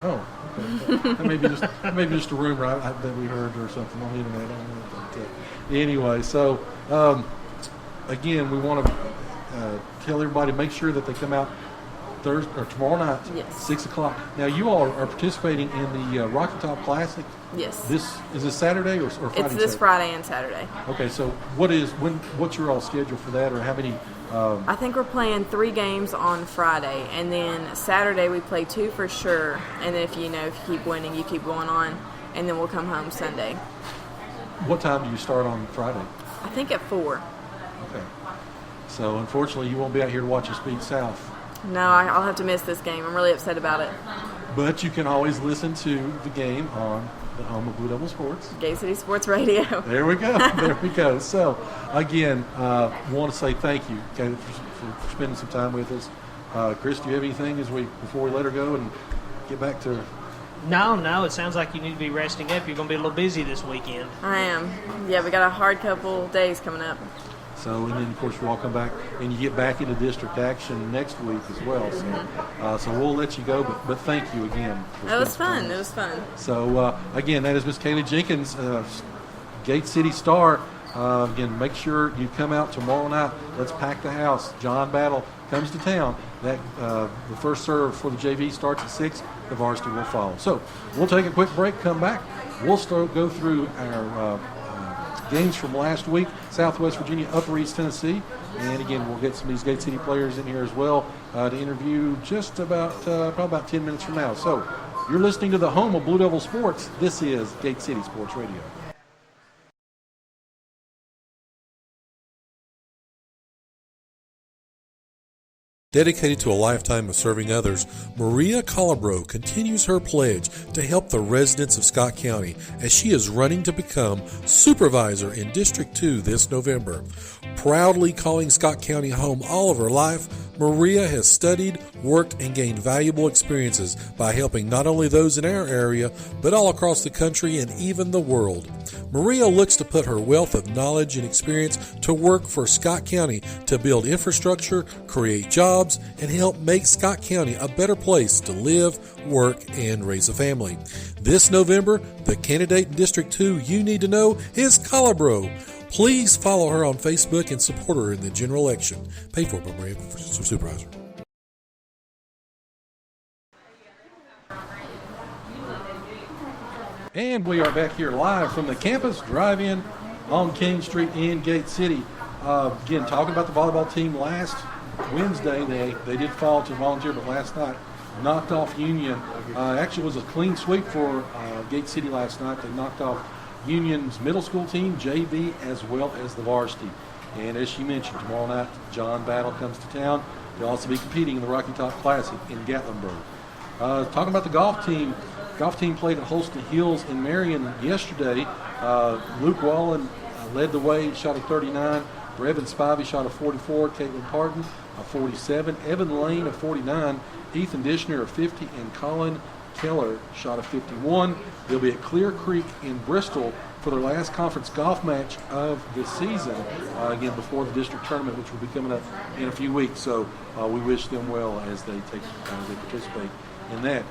Oh, okay. That may be just a rumor that we heard or something on the internet. I don't know. But, anyway, so again, we want to tell everybody, make sure that they come out Thursday or tomorrow night, Yes. 6:00. Now, you all are participating in the Rocky Top Classic. Yes. This Saturday or Friday? It's this Friday and Saturday. Okay, so what's your all schedule for that, or how many? I think we're playing 3 games on Friday, and then Saturday we play 2 for sure. And then if you keep winning, you keep going on, and then we'll come home Sunday. What time do you start on Friday? I think at 4. Okay. So unfortunately, you won't be out here to watch us beat South. No, I'll have to miss this game. I'm really upset about it. But you can always listen to the game on the home of Blue Devil Sports. Gate City Sports Radio. There we go. There we go. So, again, want to say thank you, okay, for spending some time with us. Chris, do you have anything before we let her go and get back to? No. It sounds like you need to be resting up. You're going to be a little busy this weekend. I am. Yeah, we got a hard couple days coming up. So, and then, of course, you all come back and you get back into district action next week as well. So, so we'll let you go, but thank you again. It was fun. It was fun. So, again, that is Miss Kaylee Jenkins, Gate City Star. Again, make sure you come out tomorrow night. Let's pack the house. John Battle comes to town. That the first serve for the JV starts at 6. The varsity will follow. So, we'll take a quick break, come back. We'll go through our games from last week, Southwest Virginia, Upper East Tennessee. And again, we'll get some of these Gate City players in here as well to interview just probably about 10 minutes from now. So you're listening to the home of Blue Devil Sports. This is Gate City Sports Radio. Dedicated to a lifetime of serving others, Maria Calabro continues her pledge to help the residents of Scott County as she is running to become supervisor in District 2 this November. Proudly calling Scott County home all of her life, Maria has studied, worked, and gained valuable experiences by helping not only those in our area, but all across the country and even the world. Maria looks to put her wealth of knowledge and experience to work for Scott County to build infrastructure, create jobs, and help make Scott County a better place to live, work, and raise a family. This November, the candidate in District 2 you need to know is Calabro. Please follow her on Facebook and support her in the general election. Paid for by Maria Supervisor. And we are back here live from the campus drive-in on King Street in Gate City. Again, talking about the volleyball team last Wednesday, they did fall to volunteer, but last night knocked off Union. Actually, it was a clean sweep for Gate City last night. They knocked off Union's middle school team, JV, as well as the varsity. And as she mentioned, tomorrow night, John Battle comes to town. They'll also be competing in the Rocky Top Classic in Gatlinburg. Talking about the golf team played at Holston Hills in Marion yesterday. Luke Wallen led the way, shot a 39. Brevin Spivey shot a 44. Caitlin Parton a 47. Evan Lane a 49. Ethan Dishner a 50. And Colin Keller shot a 51. They'll be at Clear Creek in Bristol for their last conference golf match of the season, again before the district tournament, which will be coming up in a few weeks. So we wish them well as they participate in that.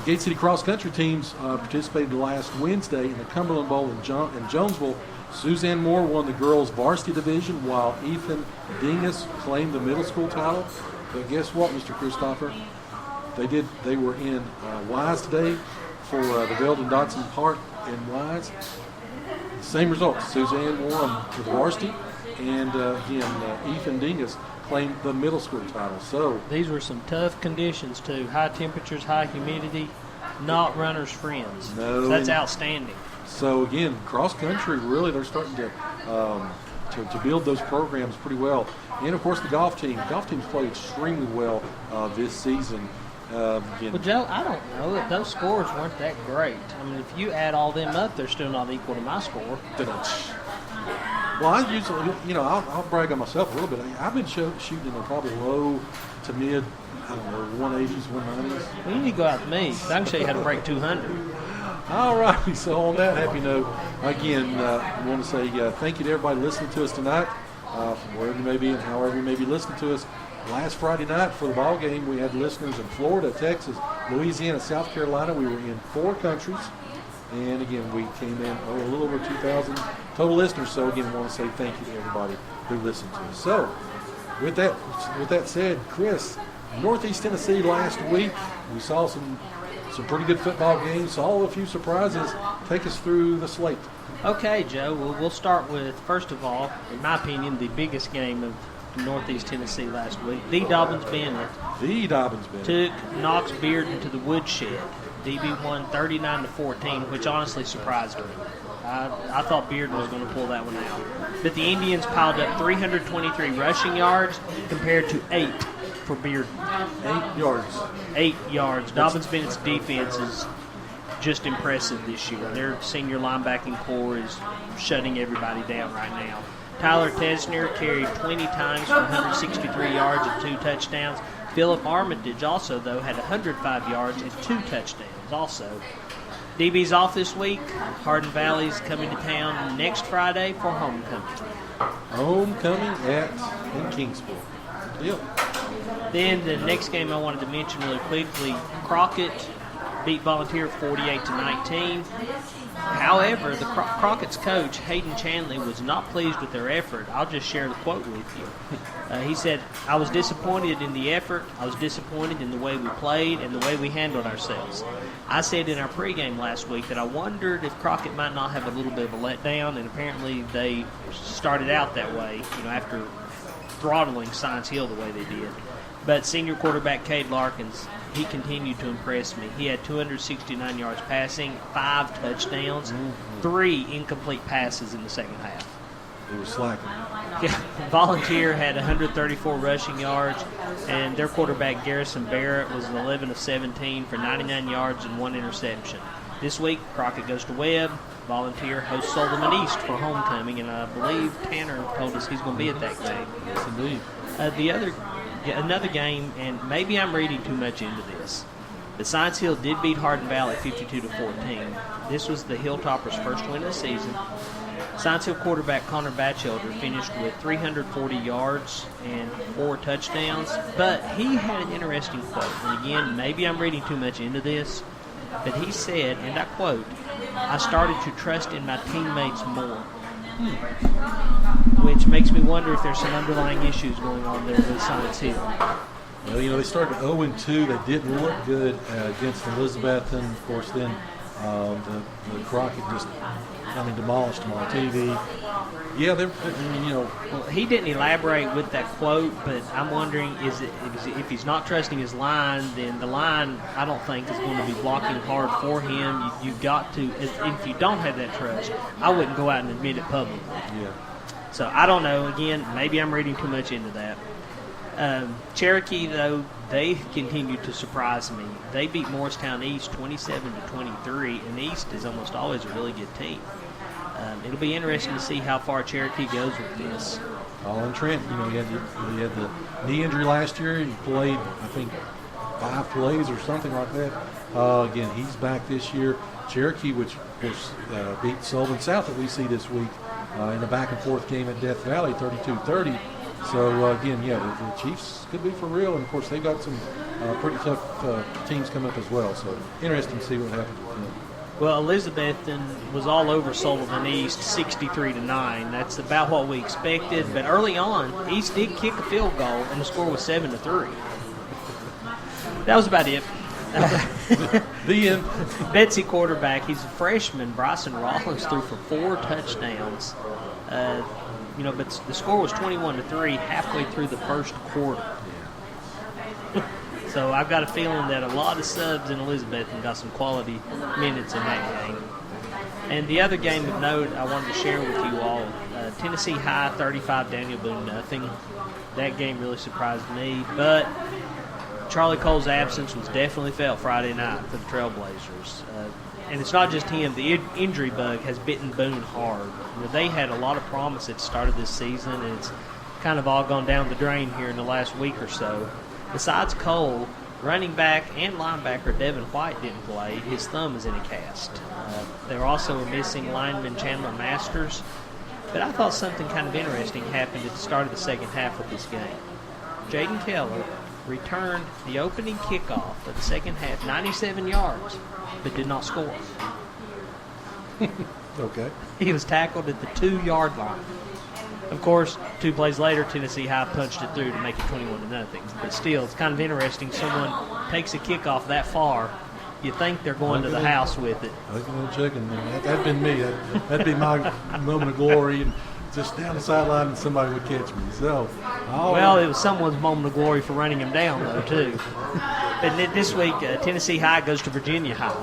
Gate City cross country teams participated last Wednesday in the Cumberland Bowl in Jonesville. Suzanne Moore won the girls varsity division, while Ethan Dingus claimed the middle school title. But guess what, Mr. Christopher? They were in Wise today for the Veldon Dotson Park in Wise. Same results. Suzanne won for the varsity, and Ethan Dingus claimed the middle school title. So these were some tough conditions too. High temperatures, high humidity, not runners' friends. No, so that's outstanding. So again, cross country, really they're starting to build those programs pretty well. And of course the golf team's played extremely well this season. Well, Joe, I don't know if those scores weren't that great. I mean, if you add all them up, they're still not equal to my score. Well, I usually, I'll brag on myself a little bit. I've been shooting in the probably low to mid, 180s, 190s. Well, you need to go out with me. I can show you how to break 200. All righty. So on that happy note, again, I want to say thank you to everybody listening to us tonight, from wherever you may be and however you may be listening to us. last Friday night for the ball game, we had listeners in Florida, Texas, Louisiana, South Carolina. We were in 4 countries. And again, we came in a little over 2,000 total listeners. So again, I want to say thank you to everybody who listened to us. So with that said, Chris, Northeast Tennessee last week, we saw some pretty good football games, saw a few surprises. Take us through the slate. Okay, Joe. Well, we'll start with, first of all, in my opinion, the biggest game of Northeast Tennessee last week. The Dobbins Bennett took Knox Bearden to the woodshed. DB won 39-14, which honestly surprised me. I thought Bearden was going to pull that one out. But the Indians piled up 323 rushing yards compared to 8 for Bearden. 8 yards. 8 yards. Dobbins Bennett's defense is just impressive this year. Their senior linebacking core is shutting everybody down right now. Tyler Tesner carried 20 times for 163 yards and 2 touchdowns. Philip Armitage also, though, had 105 yards and 2 touchdowns also. DB's off this week. Hardin Valley's coming to town next Friday for homecoming. Homecoming in Kingsport. Yep. Then the next game I wanted to mention really quickly, Crockett beat Volunteer 48-19. However, the Crockett's coach, Hayden Chanley, was not pleased with their effort. I'll just share the quote with you. He said, "I was disappointed in the effort. I was disappointed in the way we played and the way we handled ourselves. I said in our pregame last week that I wondered if Crockett might not have a little bit of a letdown, and apparently they started out that way, after throttling Science Hill the way they did. But senior quarterback Cade Larkins, he continued to impress me. He had 269 yards passing, 5 touchdowns, 3 incomplete passes in the second half. He was slacking. Volunteer had 134 rushing yards, and their quarterback Garrison Barrett was 11 of 17 for 99 yards and 1 interception. This week, Crockett goes to Webb. Volunteer hosts Solomon East for homecoming, and I believe Tanner told us he's going to be at that game. Yes, indeed. Another game, and maybe I'm reading too much into this, but Science Hill did beat Hardin Valley 52-14. This was the Hilltoppers' first win of the season. Science Hill quarterback Connor Batchelder finished with 340 yards and 4 touchdowns, but he had an interesting quote. And again, maybe I'm reading too much into this, but he said, and I quote, "I started to trust in my teammates more." Which makes me wonder if there's some underlying issues going on there with Science Hill. Well, they started 0-2. They didn't look good against Elizabeth, and of course, then the Crockett just, demolished them on TV. Yeah, Well, he didn't elaborate with that quote, but I'm wondering, if he's not trusting his line, then the line, I don't think, is going to be blocking hard for him. You've got to, if you don't have that trust, I wouldn't go out and admit it publicly. Yeah. So I don't know. Again, maybe I'm reading too much into that. Cherokee, though, they continued to surprise me. They beat Morristown East 27-23, and East is almost always a really good team. It'll be interesting to see how far Cherokee goes with this. Colin Trent, he had the knee injury last year. He played, I think, 5 plays or something like that. Again, he's back this year. Cherokee, which of course beat Sullivan South that we see this week in a back-and-forth game at Death Valley, 32-30. So, again, the Chiefs could be for real. And, of course, they've got some pretty tough teams coming up as well. So, interesting to see what happens with them. Well, Elizabethton was all over Sullivan East, 63-9. That's about what we expected. But early on, East did kick a field goal, and the score was 7-3. That was about it. The end. Betsy quarterback, he's a freshman. Bryson Rollins threw for 4 touchdowns. But the score was 21-3 halfway through the first quarter. So I've got a feeling that a lot of subs in Elizabethton got some quality minutes in that game. And the other game of note I wanted to share with you all, Tennessee High 35, Daniel Boone nothing. That game really surprised me. But Charlie Cole's absence was definitely felt Friday night for the Trailblazers. And it's not just him. The injury bug has bitten Boone hard. They had a lot of promise at the start of this season, and it's kind of all gone down the drain here in the last week or so. Besides Cole, running back and linebacker Devin White didn't play. His thumb is in a cast. They're also missing lineman Chandler Masters. But I thought something kind of interesting happened at the start of the second half of this game. Jaden Keller returned the opening kickoff of the second half, 97 yards, but did not score. Okay. He was tackled at the 2-yard line. Of course, 2 plays later, Tennessee High punched it through to make it 21-0. But still, it's kind of interesting. Someone takes a kickoff that far, you think they're going to the house with it. Like a little chicken. That'd been me. That'd be my moment of glory, and just down the sideline, and somebody would catch me. So, Well, it was someone's moment of glory for running him down, though, too. And then this week, Tennessee High goes to Virginia High.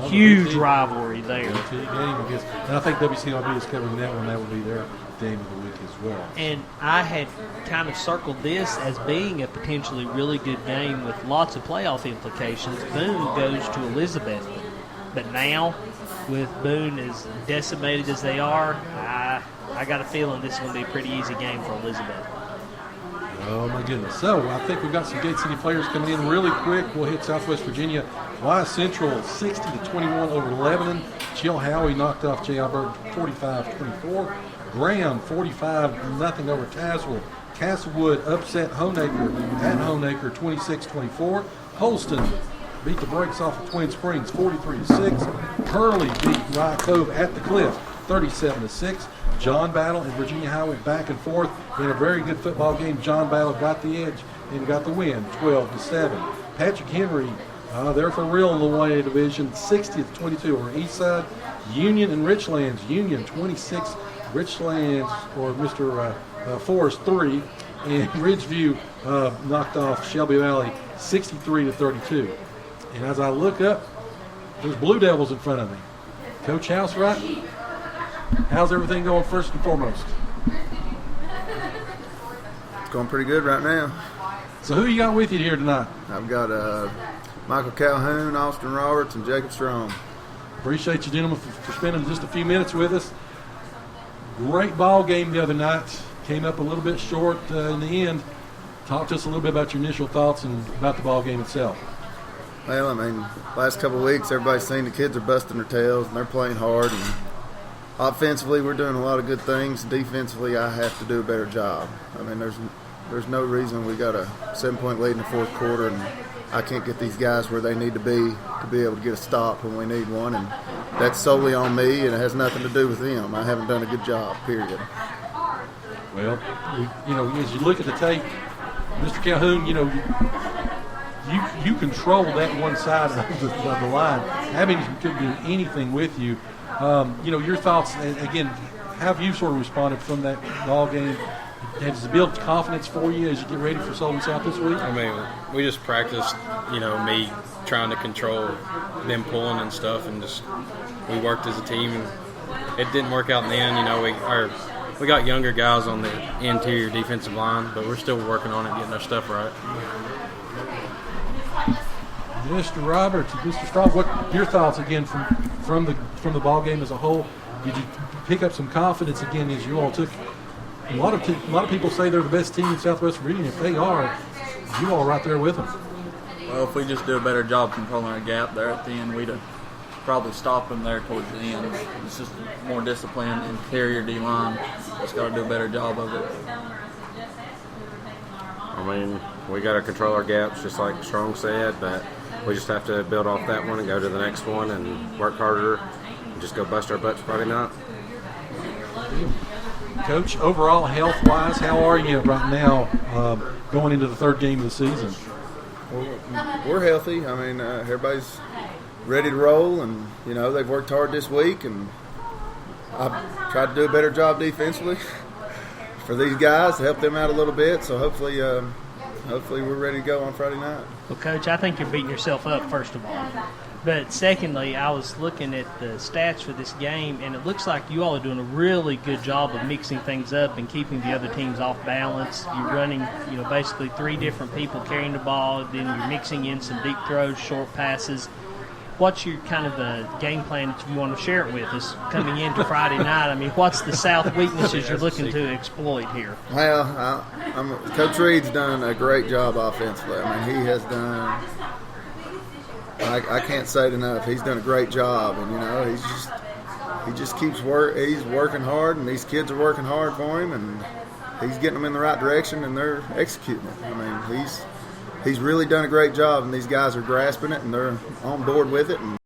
Huge rivalry there. game, I guess. And I think WCRB is covering that one. That will be their game of the week as well. And I had kind of circled this as being a potentially really good game with lots of playoff implications. Boone goes to Elizabeth. But now, with Boone as decimated as they are, I got a feeling this is going to be a pretty easy game for Elizabeth. Oh, my goodness. So, I think we've got some Gate City players coming in really quick. We'll hit Southwest Virginia. Wise Central 60-21 over Lebanon. Jill Howey knocked off J. Albert 45-24. Graham 45-0 over Tazewell. Castlewood upset Honaker at Honaker 26-24. Holston beat the brakes off of Twin Springs 43-6. Curley beat Rye Cove at the Cliff 37-6. John Battle and Virginia High went back and forth in a very good football game. John Battle got the edge and got the win 12-7. Patrick Henry, they're for real in the 1A division, 60-22 over Eastside. Union and Richlands. Union 26, Richlands or Mr. Forrest 3, and Ridgeview knocked off Shelby Valley 63-32. And as I look up, there's Blue Devils in front of me. Coach House, right? How's everything going first and foremost? It's going pretty good right now. So who you got with you here tonight? I've got Michael Calhoun, Austin Roberts, and Jacob Strong. Appreciate you gentlemen for spending just a few minutes with us. Great ball game the other night. Came up a little bit short in the end. Talk to us a little bit about your initial thoughts and about the ball game itself. Well, I mean, last couple of weeks, everybody's seen the kids are busting their tails and they're playing hard. And offensively, we're doing a lot of good things. Defensively, I have to do a better job. I mean, there's no reason we got a 7-point lead in the fourth quarter and I can't get these guys where they need to be able to get a stop when we need one. And that's solely on me, and it has nothing to do with them. I haven't done a good job, period. Well, as you look at the tape, Mr. Calhoun, you control that one side of the line. Abington couldn't do anything with you. Your thoughts, again, how have you sort of responded from that ball game? Has it built confidence for you as you get ready for Sullivan South this week? I mean, we just practiced, me trying to control them pulling and stuff, and just we worked as a team. And it didn't work out in the end. We got younger guys on the interior defensive line, but we're still working on it, getting our stuff right. Mr. Roberts, Mr. Strong, what your thoughts again from the ball game as a whole? Did you pick up some confidence again as you all took? A lot of people say they're the best team in Southwest Virginia. If they are, you all right there with them. Well, if we just do a better job controlling our gap there at the end, we'd have probably stopped them there towards the end. It's just more discipline, interior D-line. Just got to do a better job of it. I mean, we got to control our gaps, just like Strong said, but we just have to build off that one and go to the next one and work harder and just go bust our butts Friday night. Coach, overall health-wise, how are you right now going into the third game of the season? We're healthy. I mean, everybody's ready to roll, and, they've worked hard this week, and I've tried to do a better job defensively for these guys to help them out a little bit, so hopefully we're ready to go on Friday night. Well, Coach, I think you're beating yourself up, first of all. But secondly, I was looking at the stats for this game, and it looks like you all are doing a really good job of mixing things up and keeping the other teams off balance. You're running, basically 3 different people carrying the ball, then you're mixing in some deep throws, short passes. What's your kind of game plan that you want to share it with us coming into Friday night? I mean, what's the South weaknesses you're looking to exploit here? Well, Coach Reed's done a great job offensively. I mean, he has done – I can't say it enough. He's done a great job, and, he just keeps he's working hard, and these kids are working hard for him, and he's getting them in the right direction, and they're executing it. I mean, he's really done a great job, and these guys are grasping it, and they're on board with it. And